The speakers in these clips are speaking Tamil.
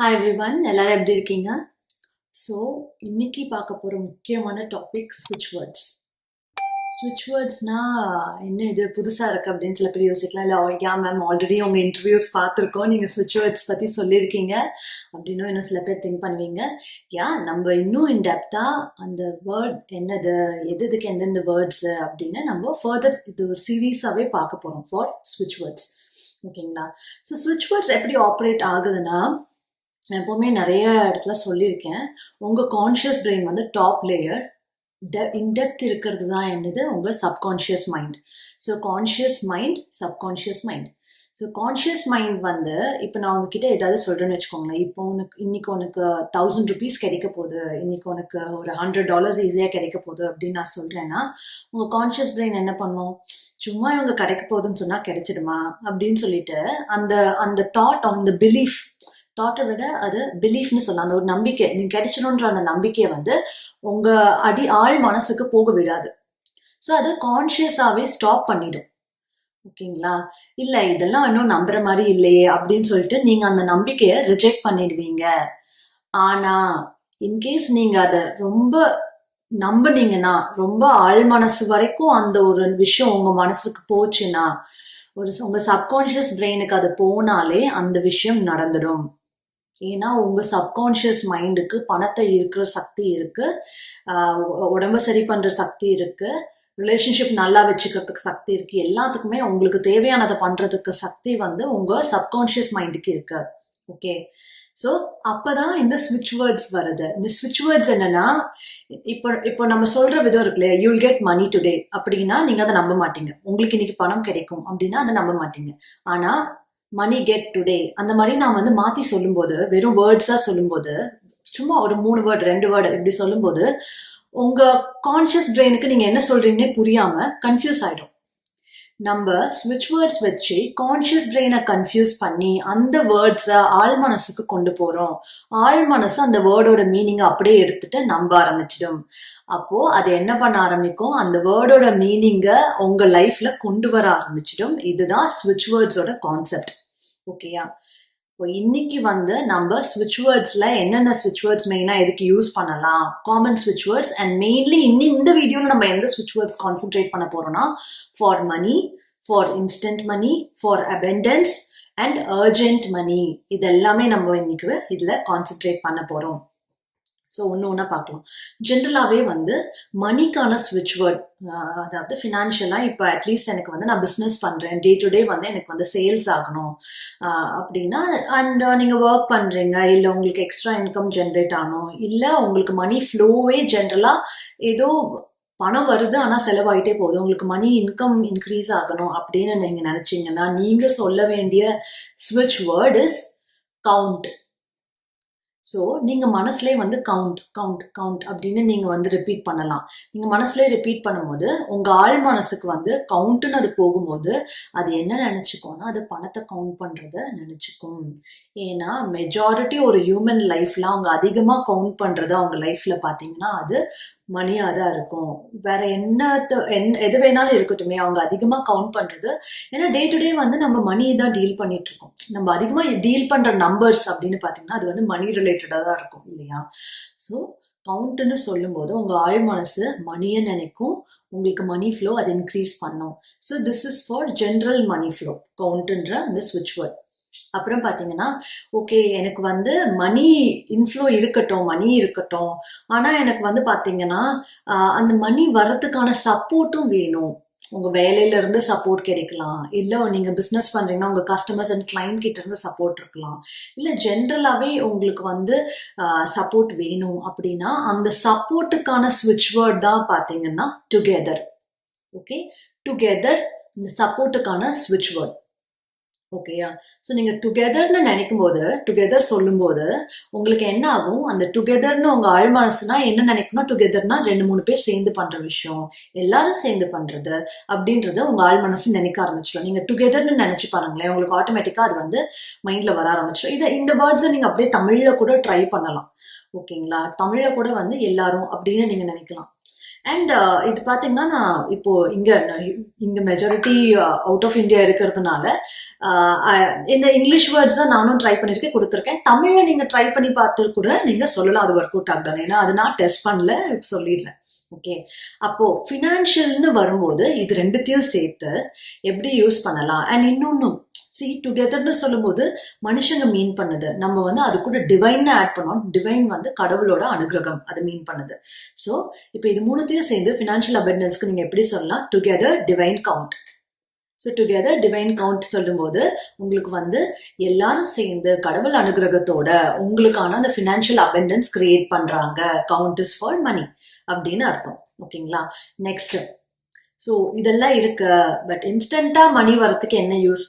ஹாய் எவ்ரிவன், எல்லாரும் எப்படி இருக்கீங்க? ஸோ இன்னைக்கு பார்க்க போகிற முக்கியமான டாபிக் ஸ்விட்ச் வேர்ட்ஸ். ஸ்விட்ச் வேர்ட்ஸ்னா என்ன இது புதுசாக இருக்குது அப்படின்னு சில பேர் யோசிக்கலாம். இல்லை யா மேம் ஆல்ரெடி உங்கள் இன்டர்வியூஸ் பார்த்துருக்கோம், நீங்கள் ஸ்விட்ச் வேர்ட்ஸ் பற்றி சொல்லியிருக்கீங்க அப்படின்னும் இன்னும் சில பேர் திங்க் பண்ணுவீங்க. நம்ம இன்னும் இன்டெப்த்தாக அந்த வேர்ட் என்னது, எதுக்கு எந்தெந்த வேர்ட்ஸு அப்படின்னு நம்ம ஃபர்தர் இது ஒரு சீரீஸாகவே பார்க்க போகிறோம் ஃபார் ஸ்விட்ச் வேர்ட்ஸ். ஓகேங்களா? ஸோ ஸ்விட்ச் வேர்ட்ஸ் எப்படி ஆப்ரேட் ஆகுதுன்னா, நான் எப்போவுமே நிறைய இடத்துல சொல்லியிருக்கேன், உங்கள் கான்ஷியஸ் பிரெயின் வந்து டாப் லேயர், இன்டெப்த் இருக்கிறது தான் என்னது உங்கள் subconscious mind. So conscious mind, subconscious mind. So conscious mind வந்து இப்போ நான் உங்ககிட்ட ஏதாவது சொல்கிறேன்னு வச்சுக்கோங்களேன், இப்போ இன்னைக்கு உனக்கு 1000 rupees கிடைக்க போகுது, இன்னைக்கு உனக்கு ஒரு $100 ஈஸியாக கிடைக்க போகுது அப்படின்னு நான் சொல்கிறேன்னா, உங்கள் கான்ஷியஸ் பிரெயின் என்ன பண்ணும், சும்மா இவங்க கிடைக்க போகுதுன்னு சொன்னால் கிடைச்சிடுமா அப்படின்னு சொல்லிட்டு அந்த அந்த தாட், அந்த பிலீஃப், தாட்டை விட அது பிலீஃப்னு சொல்லலாம், அந்த ஒரு நம்பிக்கை, நீங்க கிடைச்சிடும்ன்ற அந்த நம்பிக்கையை வந்து உங்க ஆழ் மனசுக்கு போக விடாது. ஸோ அது கான்ஷியஸாவே ஸ்டாப் பண்ணிடும். ஓகேங்களா? இல்லை இதெல்லாம் இன்னும் நம்புற மாதிரி இல்லையே அப்படின்னு சொல்லிட்டு நீங்க அந்த நம்பிக்கையை ரிஜெக்ட் பண்ணிடுவீங்க. ஆனா இன்கேஸ் நீங்க அதை ரொம்ப நம்புனீங்கன்னா, ரொம்ப ஆழ் மனசு வரைக்கும் அந்த ஒரு விஷயம் உங்க மனசுக்கு போச்சுன்னா, உங்க சப்கான்ஷியஸ் பிரெயினுக்கு அது போனாலே அந்த விஷயம் நடந்துடும். ஏன்னா உங்க சப்கான்ஷியஸ் மைண்டுக்கு பணத்தை இருக்கிற சக்தி இருக்கு, உடம்ப சரி பண்ற சக்தி இருக்கு, ரிலேஷன்ஷிப் நல்லா வச்சுக்கிறதுக்கு சக்தி இருக்கு, எல்லாத்துக்குமே உங்களுக்கு தேவையானதை பண்றதுக்கு சக்தி வந்து உங்க சப்கான்ஷியஸ் மைண்டுக்கு இருக்கு. ஓகே, ஸோ அப்பதான் இந்த ஸ்விட்ச் வேர்ட்ஸ் வருது. இந்த ஸ்விட்ச் வேர்ட்ஸ் என்னன்னா, இப்போ நம்ம சொல்ற விதம் இருக்கு இல்லையா, யூல் கெட் மணி டுடே அப்படின்னா நீங்க அதை நம்ப மாட்டீங்க. உங்களுக்கு இன்னைக்கு பணம் கிடைக்கும் அப்படின்னா அதை நம்ப மாட்டீங்க. ஆனா மணி கெட் டுடே அந்த மாதிரி நான் வந்து மாத்தி சொல்லும்போது, வெறும் வேர்ட்ஸா சொல்லும்போது, சும்மா ஒரு 3 வேர்டு 2 வேர்டு இப்படி சொல்லும்போது உங்க கான்ஷியஸ் பிரெயினுக்கு நீங்க என்ன சொல்றீங்கன்னே புரியாம கன்ஃபியூஸ் ஆயிடும். நம்ம ஸ்விட்ச் வேர்ட்ஸ் வச்சு கான்ஷியஸ் பிரெயினை கன்ஃபியூஸ் பண்ணி அந்த வேர்ட்ஸை ஆழ் மனசுக்கு கொண்டு போறோம். ஆழ் மனசு அந்த வேர்டோட மீனிங்கை அப்படியே எடுத்துட்டு நம்ப ஆரம்பிச்சிடும். அப்போ அது என்ன பண்ண ஆரம்பிக்கும், அந்த வேர்டோட மீனிங்கை உங்க லைஃப்ல கொண்டு வர ஆரம்பிச்சிடும். இதுதான் ஸ்விட்ச் வேர்ட்ஸோட கான்செப்ட். ஓகேயா? இப்போ இன்னைக்கு வந்து நம்ம ஸ்விட்ச் வேர்ட்ஸ்ல என்னென்ன ஸ்விட்ச் வேர்ட்ஸ் மெயினா எதுக்கு யூஸ் பண்ணலாம், காமன் ஸ்விட்ச் வேர்ட்ஸ், அண்ட் மெயின்லி இந்த வீடியோல நம்ம எந்த ஸ்விட்ச் வேர்ட்ஸ் கான்சென்ட்ரேட் பண்ண போறோம்னா, for money, for instant money, for abundance and urgent money. இது எல்லாமே நம்ம இன்னைக்கு இதுல கான்சென்ட்ரேட் பண்ண போறோம். ஸோ ஒன்று ஒன்றா பார்க்கலாம். ஜென்ரலாகவே வந்து மணிக்கான ஸ்விட்ச் வேர்ட், அதாவது ஃபினான்ஷியலாக இப்போ அட்லீஸ்ட் எனக்கு வந்து நான் பிஸ்னஸ் பண்ணுறேன், டே டு டே வந்து எனக்கு வந்து சேல்ஸ் ஆகணும் அப்படின்னா, அண்ட் நீங்கள் ஒர்க் பண்ணுறீங்க, இல்லை உங்களுக்கு எக்ஸ்ட்ரா இன்கம் ஜென்ரேட் ஆகணும், இல்லை உங்களுக்கு மணி ஃப்ளோவே ஜென்ரலாக ஏதோ பணம் வருது ஆனால் செலவாயிட்டே போகுது, உங்களுக்கு மணி இன்கம் இன்க்ரீஸ் ஆகணும் அப்படின்னு நீங்கள் நினச்சிங்கன்னா, நீங்கள் சொல்ல வேண்டிய ஸ்விட்ச் வேர்ட் இஸ் கவுண்ட். ஸோ நீங்கள் மனசுலேயே வந்து கவுண்ட் கவுண்ட் கவுண்ட் அப்படின்னு நீங்கள் வந்து ரிப்பீட் பண்ணலாம். நீங்கள் மனசுலேயே ரிப்பீட் பண்ணும்போது உங்கள் ஆழ் மனசுக்கு வந்து கவுண்ட்டுன்னு அது போகும்போது அது என்ன நினச்சிக்கோன்னா, அது பணத்தை கவுண்ட் பண்ணுறத நினச்சிக்கும். ஏன்னா மெஜாரிட்டி ஒரு ஹியூமன் லைஃப்ல அவங்க அதிகமாக கவுண்ட் பண்ணுறது அவங்க லைஃப்பில் பார்த்தீங்கன்னா அது மணியாக தான் இருக்கும். வேற எது வேணாலும் இருக்கட்டுமே, அவங்க அதிகமாக கவுண்ட் பண்ணுறது, ஏன்னா டே டு டே வந்து நம்ம மணி தான் டீல் பண்ணிட்டு இருக்கோம். நம்ம அதிகமாக டீல் பண்ணுற நம்பர்ஸ் அப்படின்னு பார்த்தீங்கன்னா அது வந்து மணி ரிலேட்டடாக தான் இருக்கும் இல்லையா? ஸோ கவுண்ட்டுன்னு சொல்லும்போது உங்கள் ஆழ் மனசு மணியை நினைக்கும், உங்களுக்கு மணி ஃப்ளோ அது இன்க்ரீஸ் பண்ணும். So this is for general money flow, கவுண்ட்டுன்ற அந்த ஸ்விட்ச் வேர்ட். அப்புறம் பார்த்தீங்கன்னா, ஓகே எனக்கு வந்து மணி இன்ஃப்ளோ இருக்கட்டும், மணி இருக்கட்டும், ஆனால் எனக்கு வந்து பார்த்தீங்கன்னா அந்த மணி வர்றதுக்கான சப்போர்ட்டும் வேணும். உங்கள் வேலையிலேருந்து சப்போர்ட் கிடைக்கலாம், இல்லை நீங்கள் பிஸ்னஸ் பண்ணுறீங்கன்னா உங்கள் கஸ்டமர்ஸ் அண்ட் கிளைண்ட் கிட்ட இருந்து சப்போர்ட் இருக்கலாம், இல்லை ஜென்ரலாகவே உங்களுக்கு வந்து சப்போர்ட் வேணும் அப்படின்னா அந்த சப்போர்ட்டுக்கான ஸ்விட்ச் வேர்ட் தான் பார்த்தீங்கன்னா டுகெதர். ஓகே, டுகெதர் இந்த சப்போர்ட்டுக்கான ஸ்விட்ச் வேர்ட். ஓகேயா? ஸோ நீங்கள் டுகெதர்னு நினைக்கும் போது, டுகெதர் சொல்லும்போது உங்களுக்கு என்ன ஆகும், அந்த டுகெதர்னு உங்கள் ஆழ் மனசுனா என்ன நினைக்கணும், டுகெதர்னா 2-3 பேர் சேர்ந்து பண்ணுற விஷயம், எல்லாரும் சேர்ந்து பண்ணுறது அப்படின்றத உங்கள் ஆழ் மனசு நினைக்க ஆரம்பிச்சிடும். நீங்கள் டுகெதர்னு நினச்சி பாருங்களேன், உங்களுக்கு ஆட்டோமேட்டிக்காக அது வந்து மைண்டில் வர ஆரம்பிச்சிடும். இந்த வேர்ட்ஸை நீங்கள் அப்படியே தமிழில் கூட ட்ரை பண்ணலாம். ஓகேங்களா? தமிழில் கூட வந்து எல்லாரும் அப்படின்னு நீங்கள் நினைக்கலாம். அண்ட் இது பார்த்தீங்கன்னா நான் இப்போ இங்க மெஜாரிட்டி அவுட் ஆஃப் இந்தியா இருக்கிறதுனால இந்த இங்கிலீஷ் வேர்ட்ஸ் தான் நானும் ட்ரை பண்ணியிருக்கேன், கொடுத்துருக்கேன். தமிழை நீங்க ட்ரை பண்ணி பார்த்து கூட நீங்க சொல்லலாம் அது ஒர்க் அவுட் ஆகுதானே. ஏன்னா அது நான் டெஸ்ட் பண்ணல, இப்போ சொல்லிடுறேன். ஓகே, அப்போ ஃபினான்ஷியல்னு வரும்போது இது ரெண்டுத்தையும் சேர்த்து எப்படி யூஸ் பண்ணலாம். அண்ட் இன்னொன்னு சி டுகெதர்னு சொல்லும்போது மனுஷங்க மீன் பண்ணுது, நம்ம வந்து அது கூட டிவைன் ஆட் பண்ணோம். டிவைன் வந்து கடவுளோட அனுகிரகம் அது மீன் பண்ணுது. ஸோ இப்போ இது மூணுத்தையும் சேர்ந்து ஃபினான்ஷியல் அபண்டன்ஸ்க்கு நீங்க எப்படி சொல்லலாம், together divine count. So together divine count சொல்லும்போது உங்களுக்கு வந்து எல்லாரும் சேர்ந்து கடவுள் அனுகிரகத்தோட உங்களுக்கான அந்த ஃபினான்ஷியல் அபண்டன்ஸ் கிரியேட் பண்றாங்க. கவுண்ட் இஸ் ஃபார் மணி அப்படின்னு அர்த்தம். ஓகேங்களா, நெக்ஸ்ட். ஸோ இதெல்லாம் இருக்கு. பட் இன்ஸ்டண்டா மணி வரத்துக்கு என்ன யூஸ்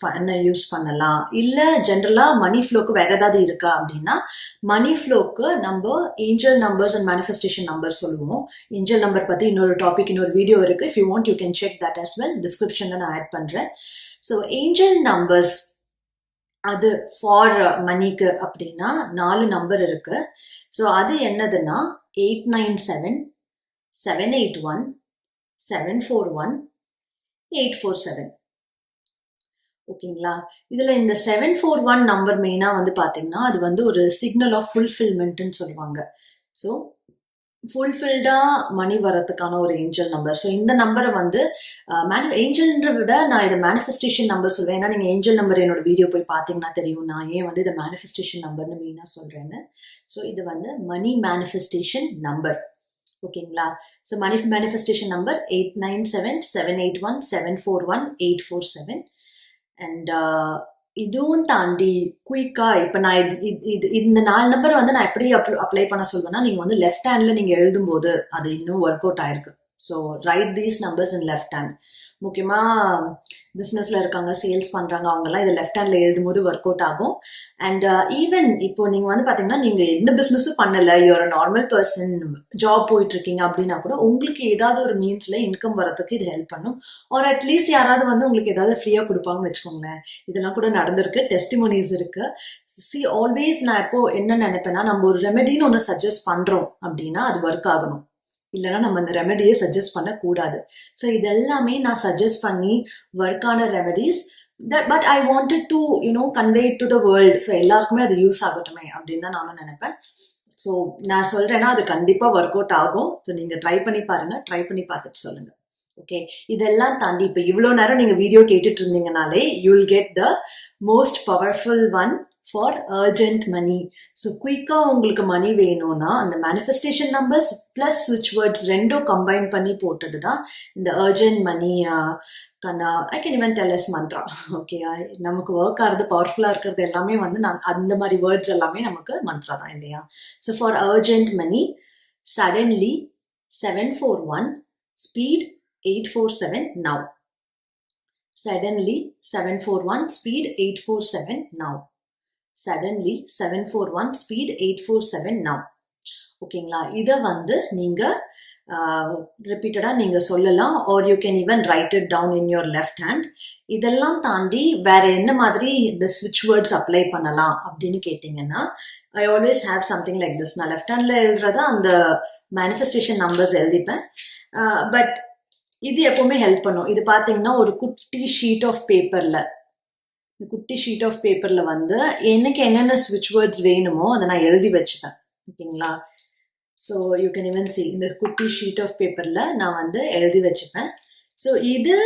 பண்ணலாம், இல்ல ஜென்ரலா மணி ஃப்ளோக்கு வேற ஏதாவது இருக்கா அப்படின்னா, மணி ஃப்ளோக்கு நம்ம angel numbers and manifestation number சொல்லுவோம். ஏஞ்சல் நம்பர் பத்தி இன்னொரு டாபிக், இன்னொரு வீடியோ இருக்கு. If you want you can check that as well. டிஸ்கிரிப்ஷன்ல நான் ஆட் பண்றேன். ஸோ ஏஞ்சல் நம்பர்ஸ் அது ஃபார் மணிக்கு அப்படின்னா 4 நம்பர் இருக்கு. ஸோ அது என்னதுன்னா 897, 781, 741, 847. ஓகேங்களா, இதுல இந்த 741 நம்பர் மெயினா வந்து பாத்தீங்கன்னா அது வந்து ஒரு சிக்னல் ஆஃப் ஃபுல்ஃபில்மெண்ட்னு சொல்லுவாங்க. ஸோ ஃபுல்ஃபில்டா மணி வரத்துக்கான ஒரு ஏஞ்சல் நம்பர். ஸோ இந்த நம்பரை வந்து ஏஞ்சல்ன்ற விட நான் இதை மேனிஃபெஸ்டேஷன் நம்பர் சொல்வேன். ஏன்னா நீங்க ஏஞ்சல் நம்பர் என்னோட வீடியோ போய் பார்த்தீங்கன்னா தெரியும் நான் ஏன் வந்து இதை மேனிஃபெஸ்டேஷன் நம்பர்னு மெயினா சொல்றேன்னு. ஸோ இது வந்து மணி மேனிஃபெஸ்டேஷன் நம்பர். ஓகேங்களா, so money manifestation number 897, 781, 741, 847. And இதுவும் தாண்டி குயிக்கா இப்போ நான் இந்த 4 நம்பர் வந்து நான் எப்படி அப்ளை பண்ண சொல்வேன்னா, நீங்க வந்து லெஃப்ட் ஹேண்ட்ல நீங்க எழுதும்போது அது இன்னும் ஒர்க் அவுட் ஆயிருக்கு. So right these numbers in left hand. முக்கியமா பிஸ்னஸ்ல இருக்காங்க, சேல்ஸ் பண்றாங்க, அவங்கெல்லாம் இதை லெஃப்ட் ஹேண்ட்ல எழுதும்போது ஒர்க் அவுட் ஆகும். அண்ட் ஈவன் இப்போ நீங்க வந்து பாத்தீங்கன்னா நீங்க எந்த பிசினஸும் பண்ணல, யூஆர் நார்மல் பர்சன், ஜாப் போயிட்டு இருக்கீங்க அப்படின்னா கூட உங்களுக்கு ஏதாவது ஒரு மீன்ஸ்ல இன்கம் வரதுக்கு இது ஹெல்ப் பண்ணும். ஆர் அட்லீஸ்ட் யாராவது வந்து உங்களுக்கு ஏதாவது ஃப்ரீயா கொடுப்பாங்கன்னு வச்சுக்கோங்களேன். இதெல்லாம் கூட நடந்திருக்கு, டெஸ்டிமோனிஸ் இருக்கு. சி ஆல்வேஸ் நான் இப்போ என்ன நினைப்பேன்னா, நம்ம ஒரு ரெமெடின்னு ஒன்று சஜஸ்ட் பண்றோம் அப்படின்னா அது ஒர்க் ஆகணும், இல்லைன்னா நம்ம அந்த ரெமெடியை சஜஸ்ட் பண்ணக்கூடாது. ஸோ இதெல்லாமே நான் சஜஸ்ட் பண்ணி ஒர்க்கான remedies, but I wanted to convey it to the world. So எல்லாருக்குமே அது யூஸ் ஆகட்டுமே அப்படின்னு தான் நானும் நினைப்பேன். ஸோ நான் சொல்றேன்னா அது கண்டிப்பா ஒர்க் அவுட் ஆகும். ஸோ நீங்க ட்ரை பண்ணி பாருங்க, ட்ரை பண்ணி பார்த்துட்டு சொல்லுங்க. ஓகே, இதெல்லாம் தாண்டி இப்போ இவ்வளோ நேரம் நீங்க வீடியோ கேட்டுட்டு இருந்தீங்கனாலே you will get the most powerful one for urgent money. So குயிக்கா உங்களுக்கு மணி வேணும்னா அந்த மேனிஃபெஸ்டேஷன் நம்பர்ஸ் பிளஸ் ஸ்விட்ச் வேர்ட்ஸ் ரெண்டும் கம்பைன் பண்ணி போட்டது தான் இந்த urgent money. I can even tell as mantra. Okay, நமக்கு ஒர்க் ஆகிறது, பவர்ஃபுல்லா இருக்கிறது எல்லாமே வந்து அந்த மாதிரி வேர்ட்ஸ் எல்லாமே நமக்கு மந்த்ரா தான் இல்லையா. So for urgent money, suddenly 741, speed 847 now. Suddenly 741, speed 847 now. Suddenly 741, speed 847 now. ஓகேங்களா, இதை வந்து நீங்க ரிப்பீட்டடா நீங்க சொல்லலாம். Or you can even write it down in your left hand. இதெல்லாம் தாண்டி வேற என்ன மாதிரி இந்த ஸ்விட்ச் வேர்ட்ஸ் அப்ளை பண்ணலாம் அப்படின்னு கேட்டீங்கன்னா, I always have something like this. நான் லெஃப்ட் ஹேண்ட்ல எழுதுறதா அந்த மேனிஃபெஸ்டேஷன் நம்பர்ஸ் எழுதிப்பேன். பட் இது எப்பவுமே ஹெல்ப் பண்ணும். இது பாத்தீங்கன்னா ஒரு குட்டி ஷீட் ஆஃப் பேப்பர்ல, இந்த குட்டி ஷீட் ஆஃப் பேப்பர்ல வந்து எனக்கு என்னென்ன ஸ்விட்ச் வேர்ட்ஸ் வேணுமோ அதை நான் எழுதி வச்சுப்பேன். ஓகேங்களா, so you can even C இந்த குட்டி ஷீட் ஆஃப் பேப்பர்ல நான் வந்து எழுதி வச்சுப்பேன். ஸோ இது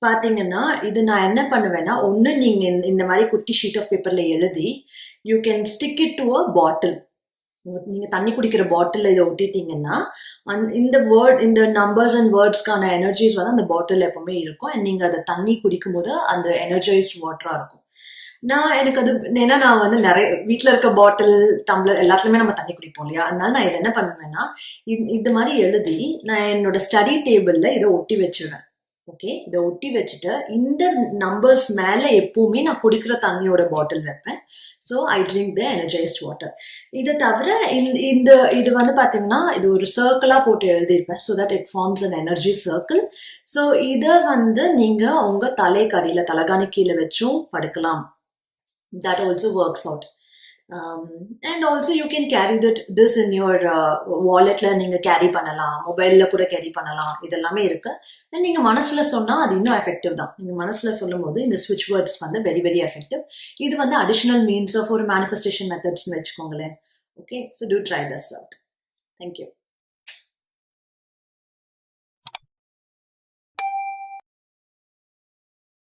பாத்தீங்கன்னா இது நான் என்ன பண்ணுவேன்னா, ஒன்று நீங்க இந்த மாதிரி குட்டி ஷீட் ஆஃப் பேப்பர்ல எழுதி you can stick it to a bottle. நீங்க தண்ணி குடிக்கிற பாட்டில் இதை ஒட்டிட்டீங்கன்னா இந்த நம்பர்ஸ் அண்ட் வேர்ட்ஸ்க்கான எனர்ஜிஸ் வந்து அந்த பாட்டில் எப்பவுமே இருக்கும். அண்ட் நீங்க அதை தண்ணி குடிக்கும் போது அந்த எனர்ஜைஸ்ட் வாட்டரா இருக்கும். எனக்கு அது ஏன்னா நான் வந்து நிறைய வீட்டில் இருக்க பாட்டில், டம்ளர் எல்லாத்துலயுமே நம்ம தண்ணி குடிப்போம் இல்லையா. அதனால நான் இதை என்ன பண்ணுவேன்னா, இந்த மாதிரி எழுதி நான் என்னோட ஸ்டடி டேபிள்ல இதை ஒட்டி வச்சிருவேன். ஓகே, இதை ஒட்டி வச்சுட்டு இந்த நம்பர்ஸ் மேல எப்பவுமே நான் குடிக்கிற தண்ணியோட பாட்டில் வைப்பேன். So I drink the energized water. இதை தவிர இது வந்து பாத்தீங்கன்னா இது ஒரு சர்க்கிளா போட்டு எழுதியிருப்பேன். So that it forms an energy circle. So இதை வந்து நீங்க உங்க தலைக்கடியில, தலகாணி கீழே வச்சும் படுக்கலாம். That also works out. And also you can carry this in your வாலெட்ல நீங்க கேரி பண்ணலாம், மொபைல்ல கூட கேரி பண்ணலாம், இதெல்லாமே இருக்கு. அண்ட் நீங்க மனசுல சொன்னா அது இன்னும் எஃபெக்டிவ் தான். நீங்க மனசுல சொல்லும் போது இந்த ஸ்விட்ச் வேர்ட்ஸ் வந்து வெரி வெரி எஃபெக்டிவ். இது வந்து அடிஷனல் மீன்ஸ் ஆஃப் ஒரு மேனிஃபெஸ்டேஷன் மெத்தட்ஸ்னு வச்சுக்கோங்களேன். Okay, so do try this out. Thank you.